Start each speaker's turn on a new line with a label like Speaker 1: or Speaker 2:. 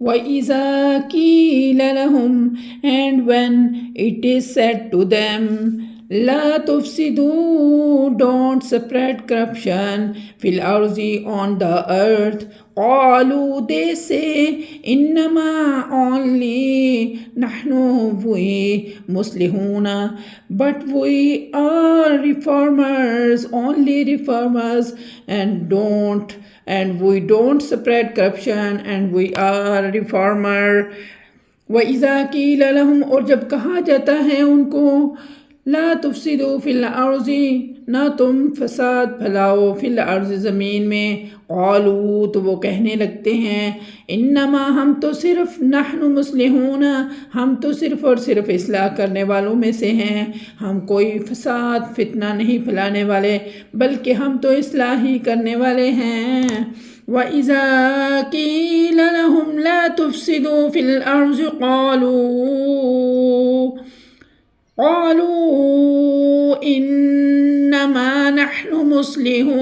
Speaker 1: وَإِذَا قِيلَ لَهُمْ, and when it is said to them, law تفسدوا, don't spread corruption, في الأرض, on the earth, قالوا, they say, إنما, only, نحن, we, مصلحون, but we are reformers, only reformers, and we don't spread corruption, and we are reformer. وَإِذَا قِيلَ لَهُمْ, और जब कहा जाता है उनको, ला तुफसिदू फिल अर्ज़ि, ना तुम फसाद फैलाओ, फिल अर्ज़, ज़मीन में, क़ालू, तो वो कहने लगते हैं, इन्नमा, हम तो सिर्फ, नहनु मुस्लिहून, हम तो सिर्फ और सिर्फ इस्लाह करने वालों में से हैं, हम कोई फसाद फितना नहीं फैलाने वाले, बल्कि हम तो इस्लाह ही करने वाले हैं। वइज़ा क़ील लहुम ला तुफ़सिदू फ़िल अर्ज़ क़ालू इन्नमा नहनु मुस्लिहून,